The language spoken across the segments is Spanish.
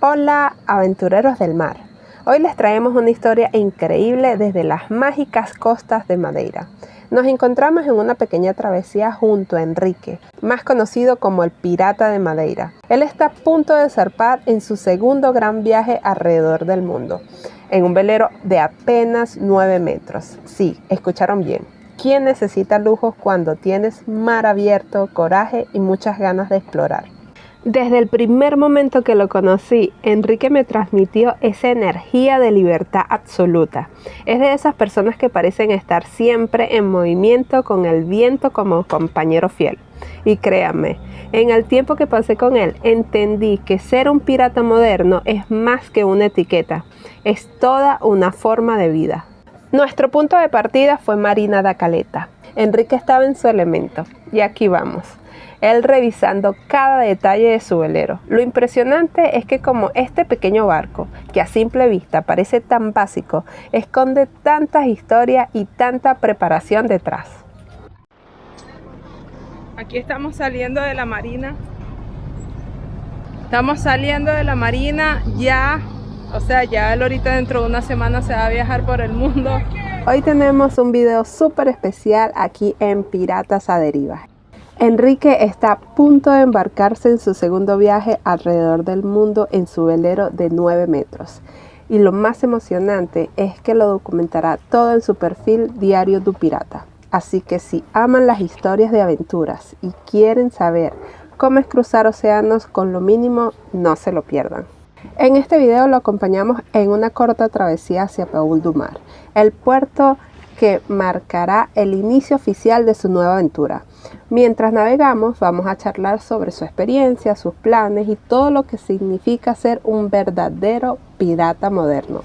Hola, aventureros del mar. Hoy les traemos una historia increíble desde las mágicas costas de Madeira. Nos encontramos en una pequeña travesía junto a Enrique, más conocido como el Pirata de Madeira. Él está a punto de zarpar en su segundo gran viaje alrededor del mundo, en un velero de apenas 9 metros. Sí, escucharon bien. ¿Quién necesita lujos cuando tienes mar abierto, coraje y muchas ganas de explorar? Desde el primer momento que lo conocí, Enrique me transmitió esa energía de libertad absoluta. Es de esas personas que parecen estar siempre en movimiento con el viento como compañero fiel. Y créanme, en el tiempo que pasé con él, entendí que ser un pirata moderno es más que una etiqueta, es toda una forma de vida. Nuestro punto de partida fue Marina da Caleta. Enrique estaba en su elemento, y aquí vamos. Él revisando cada detalle de su velero. Lo impresionante es que como este pequeño barco, que a simple vista parece tan básico, esconde tantas historias y tanta preparación detrás. Aquí estamos saliendo de la marina. Estamos saliendo de la marina ya, ya él ahorita dentro de una semana se va a viajar por el mundo. Hoy tenemos un video súper especial aquí en Piratas a Deriva. Enrique está a punto de embarcarse en su segundo viaje alrededor del mundo en su velero de 9 metros. Y lo más emocionante es que lo documentará todo en su perfil Diario do Pirata. Así que si aman las historias de aventuras y quieren saber cómo es cruzar océanos con lo mínimo, no se lo pierdan. En este video lo acompañamos en una corta travesía hacia Paul du Mar, el puerto que marcará el inicio oficial de su nueva aventura. Mientras navegamos, vamos a charlar sobre su experiencia, sus planes y todo lo que significa ser un verdadero pirata moderno.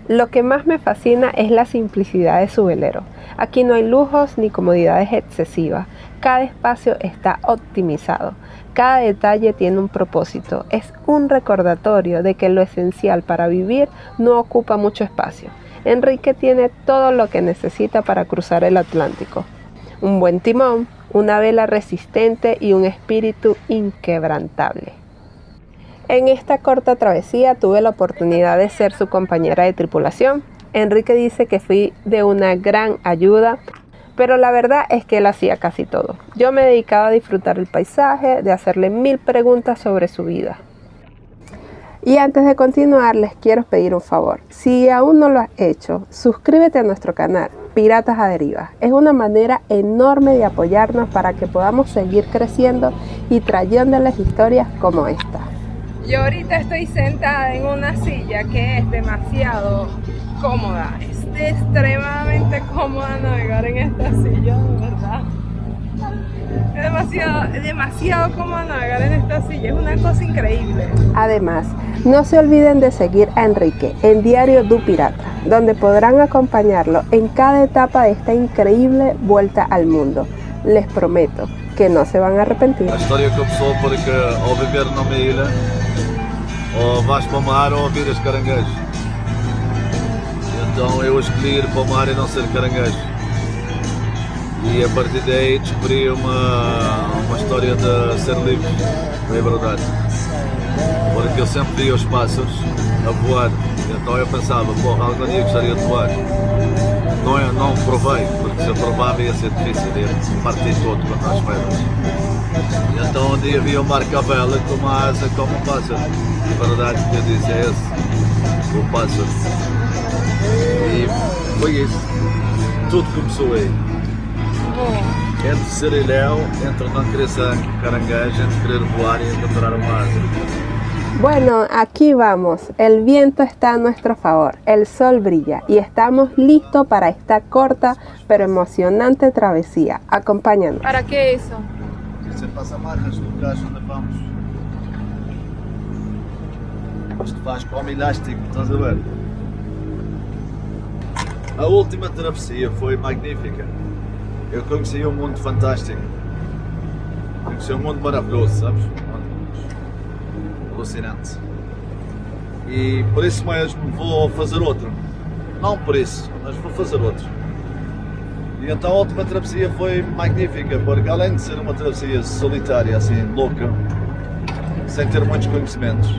Lo que más me fascina es la simplicidad de su velero. Aquí no hay lujos ni comodidades excesivas. Cada espacio está optimizado. Cada detalle tiene un propósito. Es un recordatorio de que lo esencial para vivir no ocupa mucho espacio. Enrique tiene todo lo que necesita para cruzar el Atlántico. Un buen timón, una vela resistente y un espíritu inquebrantable. En esta corta travesía tuve la oportunidad de ser su compañera de tripulación. Enrique dice que fui de una gran ayuda, pero la verdad es que él hacía casi todo. Yo me dedicaba a disfrutar el paisaje, de hacerle 1000 preguntas sobre su vida. Y antes de continuar, les quiero pedir un favor. Si aún no lo has hecho, suscríbete a nuestro canal, Piratas a Deriva. Es una manera enorme de apoyarnos para que podamos seguir creciendo y trayéndoles historias como esta. Yo ahorita estoy sentada en una silla que es demasiado cómoda. Es extremadamente cómoda navegar en esta silla, de verdad. Es demasiado cómodo navegar en esta silla, es una cosa increíble. Además, no se olviden de seguir a Enrique en Diario do Pirata, donde podrán acompañarlo en cada etapa de esta increíble vuelta al mundo. Les prometo que no se van a arrepentir. A história começou porque ao viver numa ilha, ou vais para o mar ou viras caranguejo. Então eu escolhi ir para o mar e não ser caranguejo. E a partir daí descobri uma história de ser livre, de liberdade. Porque eu sempre via os pássaros a voar, então eu pensava, porra, algum dia gostaria de voar. Não provei, porque se eu provava ia ser difícil, ia partir todo contra as pedras. E então um dia vi o mar Cavela com uma asa como um pássaro. A verdade que eu disse é esse, o pássaro. E foi isso, tudo começou aí. Entre ser ilhéu, entre não querer ser caranguejo, entre querer voar y encontrar una asa. Bueno, aquí vamos. El viento está a nuestro favor, el sol brilla y estamos listos para esta corta pero emocionante travesía. Acompáñanos. ¿Para qué eso? Você passa marcas no lugar onde vamos. Isto faz como elástico, estás a ver? A última travessia foi magnífica. Eu conheci um mundo fantástico, conheci um mundo maravilhoso, sabes? Alucinante. E por isso mesmo vou fazer outro. Não por isso, mas vou fazer outro. E então a última travessia foi magnífica, porque além de ser uma travessia solitária, assim, louca, sem ter muitos conhecimentos,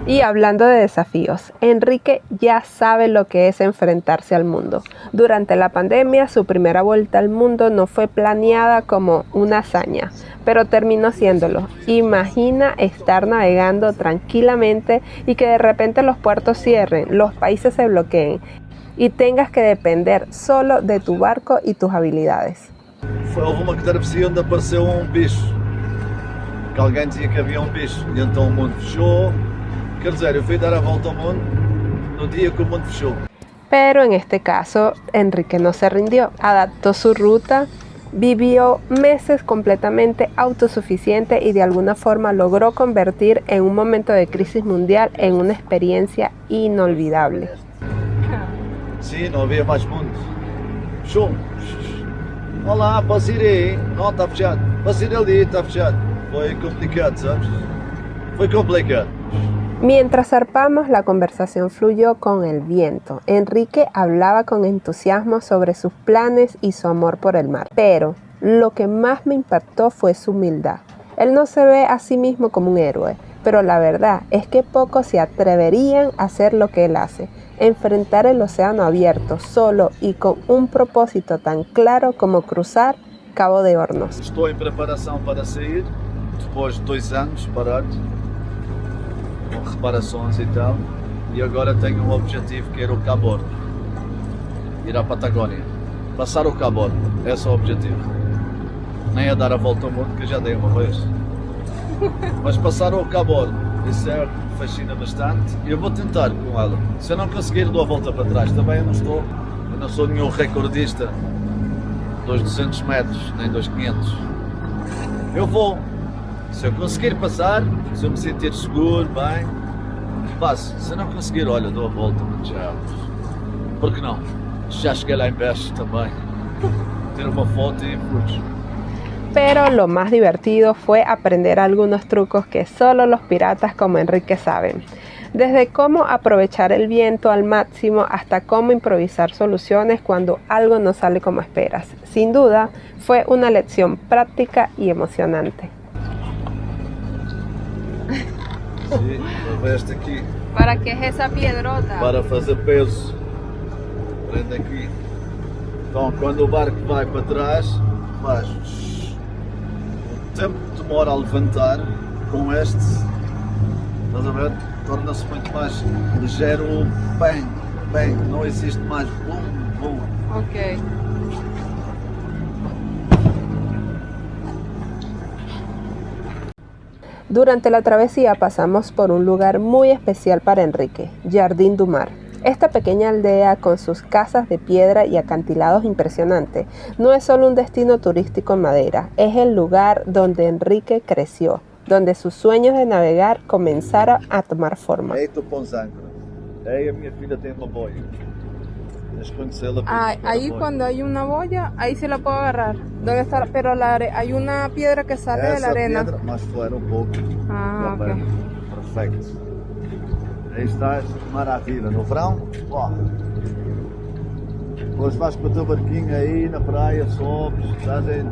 Y hablando de desafíos, Enrique ya sabe lo que es enfrentarse al mundo. Durante la pandemia, su primera vuelta al mundo no fue planeada como una hazaña, pero terminó siéndolo. Imagina estar navegando tranquilamente y que de repente los puertos cierren, los países se bloqueen y tengas que depender solo de tu barco y tus habilidades. Houve uma travessia onde apareceu bicho. Que alguém dizia que havia bicho. E então o mundo fechou. Quer dizer, eu fui dar a volta ao mundo no dia que o mundo fechou. Pero en este caso, Enrique no se rindió, adaptó su ruta, vivió meses completamente autosuficiente y de alguna forma logró convertir en un momento de crisis mundial en una experiencia inolvidable. Sim, não havia mais mundo. Fechou. Olá, posso ir aí? Não, está fechado. Posso ir ali? Está fechado. Foi complicado, sabes? Foi complicado. Mientras zarpamos, la conversación fluyó con el viento. Enrique hablaba con entusiasmo sobre sus planes y su amor por el mar. Pero lo que más me impactó fue su humildad. Él no se ve a sí mismo como un héroe, pero la verdad es que pocos se atreverían a hacer lo que él hace. Enfrentar el océano abierto, solo y con un propósito tan claro como cruzar Cabo de Hornos. Estou em preparação para sair, depois de 2 anos parado, com reparações e tal, e agora tenho um objetivo que é ir ao Cabo Hornos, ir à Patagónia, passar o Cabo Hornos, esse é o objetivo. Nem a dar a volta ao mundo, que eu já dei uma vez, mas passar o Cabo Hornos, isso é o que me fascina bastante e eu vou tentar com ela. Se eu não conseguir, dou a volta para trás, também eu não sou nenhum recordista dos 200 metros, nem dos 500. Eu vou. Se eu conseguir passar, se eu me sentir seguro, bem, passo. Se eu não conseguir, olha, dou a volta, tchau. Por que não? Já cheguei lá embaixo também. Ter uma foto e fluxo. Pero lo más divertido fue aprender algunos trucos que solo los piratas como Enrique saben. Desde cómo aprovechar el viento al máximo hasta cómo improvisar soluciones cuando algo no sale como esperas. Sin duda, fue una lección práctica y emocionante. Sim, veste aqui. ¿Para qué es esa piedrota? Para fazer peso. Prende aqui. Então, quando o barco vai para trás, faz. O tempo que demora a levantar com este, estás a ver? Torna-se muito mais ligeiro. Bang, bang, não existe mais boom, boom. Ok. Durante la travesía pasamos por un lugar muy especial para Enrique, Jardín du Mar. Esta pequeña aldea con sus casas de piedra y acantilados impresionantes no es solo un destino turístico en madera, es el lugar donde Enrique creció, donde sus sueños de navegar comenzaron a tomar forma. Aí tu pões âncora. Aí a minha filha tem uma boia. Tens que conhecê-la. Ahí cuando hay una boya, ahí se la puedo agarrar. ¿Dónde está? Pero hay una piedra que sale de la Essa arena. pedra, mais fora um pouco. Ah, da ok. perna. Perfeito. Aí estás, maravilha. No verão, ó. Depois vais com o teu barquinho aí na praia, sobes, estás aí.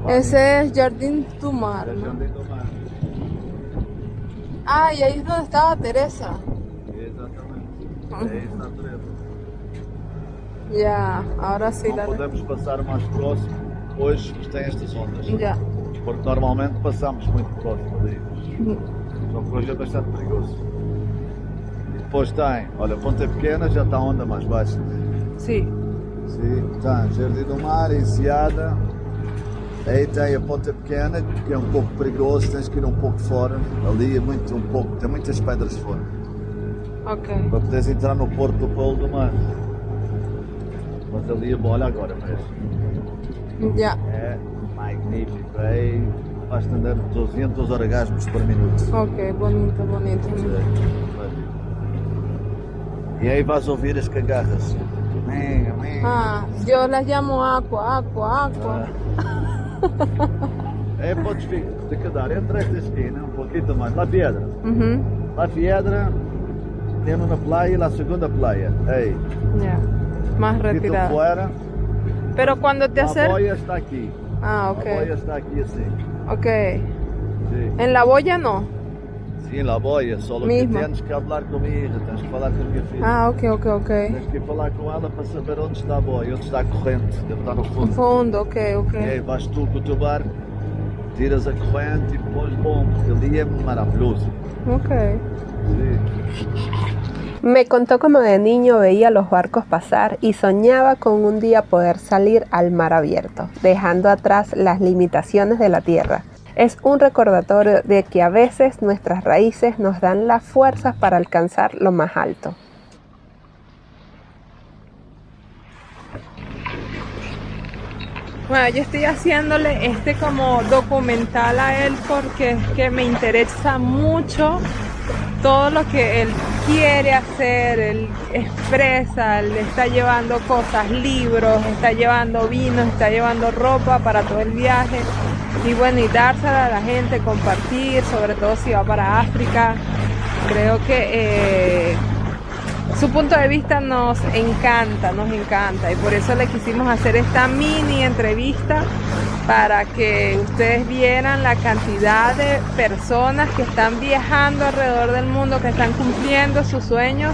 Ese es Jardín du Mar, É ¿no? Jardim do Mar. Ah, y ahí es donde estaba Teresa. Exatamente. É isso, natureza. Ya, ahora sí Não la... podemos passar mais próximo hoje, porque tem estas ondas. Ya. Porque normalmente passamos muito próximo ali. Só que hoje é bastante perigoso. E depois tem, olha, Ponta Pequena já está a onda mais baixa. Sí. Sim, está Jardim do Mar, Enseada. Aí tem a Ponta Pequena, que é um pouco perigoso, tens que ir um pouco fora. Ali é muito, tem muitas pedras fora. Ok. Para poderes entrar no Porto do Polo do Mar. Mas ali é bom, olha agora mesmo. Ya. É magnífico. Aí vais andar 200 orgasmos por minuto. Ok, bonito, bonito. E aí vais ouvir as cagarras. Ah, yo las llamo aqua, aqua, aqua. Aí podes te quedar entre esta esquina, um pouquinho mais. La Piedra. Ujú. La Piedra, tem uma playa e a segunda playa. Aí. Ya. Más E tu retirada. fora, Pero cuando te a acercas... boia está aqui. Ah, A boia ok. está aqui assim. Ok. Sim. En la boya no. Sim, lá boia, só que Misma. tens que falar com a minha hija, tens que falar com a minha filha. Ah, ok. Tens que ir falar com ela para saber onde está a boia, onde está a corrente, deve estar no fundo. Fondo, ok. E aí vais tu com o teu barco, tiras a corrente e pões bom, porque ali é maravilhoso. Ok. Sim. Me contó como de niño veía los barcos pasar y soñaba con un día poder salir al mar abierto, dejando atrás las limitaciones de la tierra. Es un recordatorio de que a veces nuestras raíces nos dan las fuerzas para alcanzar lo más alto. Bueno, yo estoy haciéndole este como documental a él porque es que me interesa mucho todo lo que él quiere hacer, él expresa, él está llevando cosas, libros, está llevando vino, está llevando ropa para todo el viaje y bueno, y dársela a la gente, compartir, sobre todo si va para África. Creo que su punto de vista nos encanta y por eso le quisimos hacer esta mini entrevista para que ustedes vieran la cantidad de personas que están viajando alrededor del mundo, que están cumpliendo sus sueños,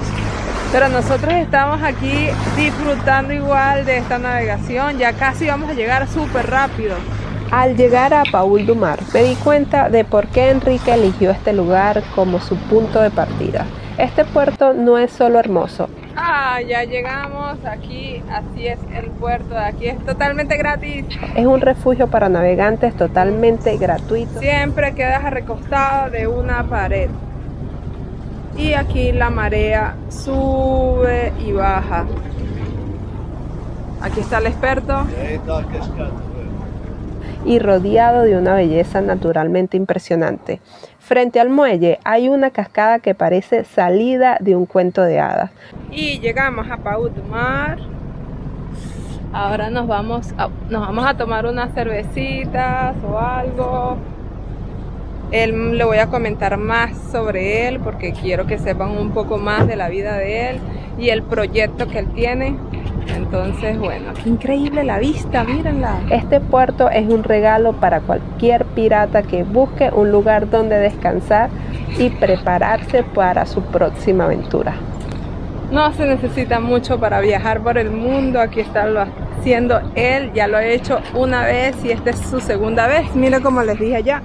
pero nosotros estamos aquí disfrutando igual de esta navegación, ya casi vamos a llegar súper rápido. Al llegar a Paul du Mar, me di cuenta de por qué Enrique eligió este lugar como su punto de partida. Este puerto no es solo hermoso. Ya llegamos aquí, así es el puerto de aquí, es totalmente gratis. Es un refugio para navegantes totalmente gratuito. Siempre quedas recostado de una pared. Y aquí la marea sube y baja. Aquí está el experto. E aí está a cascata. Y rodeado de una belleza naturalmente impresionante. Frente al muelle hay una cascada que parece salida de un cuento de hadas. Y llegamos a Paul du Mar. Ahora nos vamos a tomar unas cervecitas o algo. Le voy a comentar más sobre él porque quiero que sepan un poco más de la vida de él y el proyecto que él tiene. Entonces, bueno, qué increíble la vista, mírenla. Este puerto es un regalo para cualquier pirata que busque un lugar donde descansar y prepararse para su próxima aventura. No se necesita mucho para viajar por el mundo. Aquí está lo haciendo él, ya lo ha hecho una vez y esta es su segunda vez. Miren como les dije allá.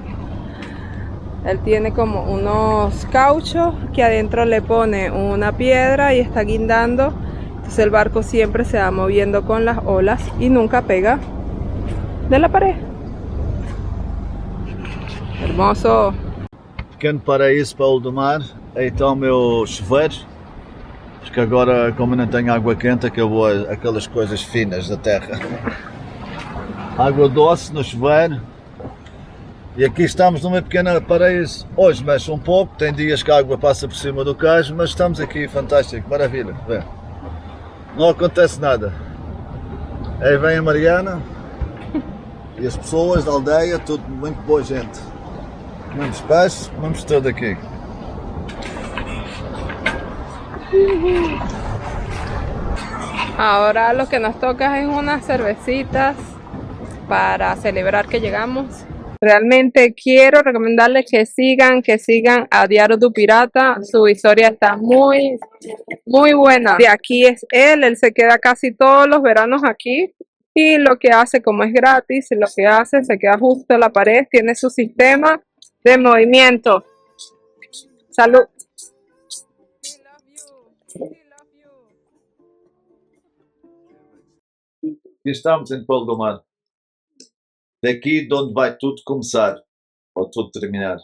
Él tiene como unos cauchos que adentro le pone una piedra y está guindando. Entonces el barco siempre se va moviendo con las olas y nunca pega de la pared. Hermoso. Pequeno paraíso Paul du Mar, aí está o meu chuveiro, porque agora como eu não tenho água quente acabou aquelas coisas finas da terra. Água doce no chuveiro. E aqui estamos numa pequena paraíso. Hoje mexe um pouco, tem dias que a água passa por cima do cais, mas estamos aqui, fantástico, maravilha. Vê. Não acontece nada. Aí vem a Mariana e as pessoas da aldeia, tudo muito boa gente. Comemos peixe, comemos tudo aqui. Ahora lo que nos toca es unas cervecitas para celebrar que llegamos. Realmente quiero recomendarles que sigan a Diario du Pirata. Su historia está muy buena. De aquí es él se queda casi todos los veranos aquí. Y lo que hace, como es gratis, lo que hace, se queda justo a la pared, tiene su sistema de movimiento. Salud. E estamos em Paul du Mar. Daqui de onde vai tudo começar, ou tudo terminar.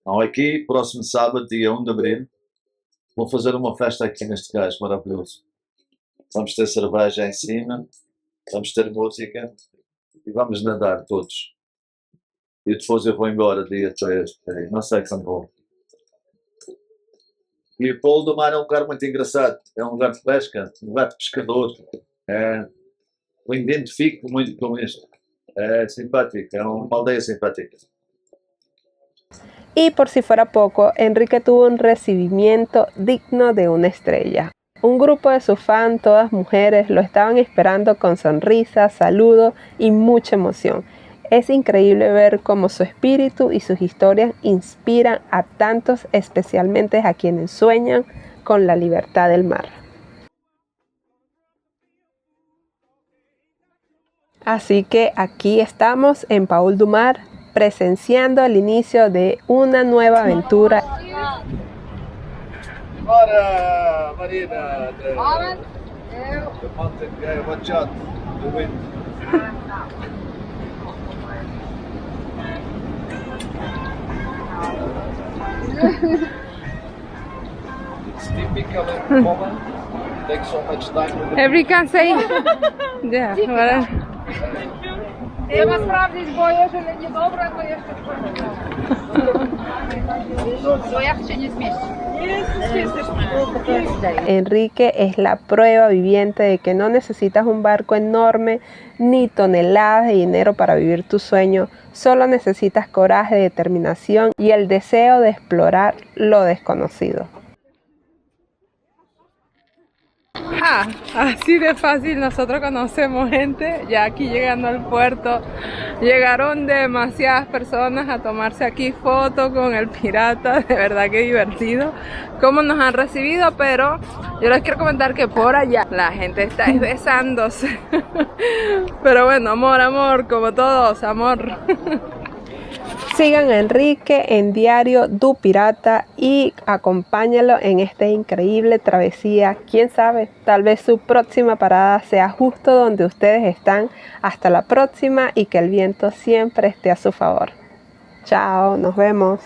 Então aqui, próximo sábado, dia 1 de abril, vou fazer uma festa aqui neste cais maravilhoso. Vamos ter cerveja em cima, vamos ter música e vamos nadar todos. E depois eu vou embora dia 3, não sei que vou. E o Paul du Mar é um lugar muito engraçado, é um lugar de pesca, um lugar de pescador. Eu identifico muito com isto. É simpático, é uma aldeia simpática. Y por si fuera poco, Enrique tuvo un recibimiento digno de una estrella. Un grupo de sus fans, todas mujeres, lo estaban esperando con sonrisas, saludos y mucha emoción. Es increíble ver cómo su espíritu y sus historias inspiran a tantos, especialmente a quienes sueñan con la libertad del mar. Así que aquí estamos en Paul du Mar, presenciando el inicio de una nueva aventura. Bora, Marina! De mountain guy, watch out, the wind. It's typical moment. Takes so much time. Every can say, yeah, well, Trzeba sprawdzić, bo jeżeli niedobre, to jeszcze bo jak się nie zmieści. Enrique es la prueba viviente de que no necesitas un barco enorme ni toneladas de dinero para vivir tu sueño, solo necesitas coraje, determinación y el deseo de explorar lo desconocido. Así de fácil nosotros conocemos gente. Ya aquí llegando al puerto llegaron demasiadas personas a tomarse aquí fotos con el pirata. De verdad que divertido cómo nos han recibido, pero yo les quiero comentar que por allá la gente está besándose. Pero bueno, amor, como todos, amor. Sigan a Enrique en Diario du Pirata y acompáñalo en esta increíble travesía. Quién sabe, tal vez su próxima parada sea justo donde ustedes están. Hasta la próxima y que el viento siempre esté a su favor. Chao, nos vemos.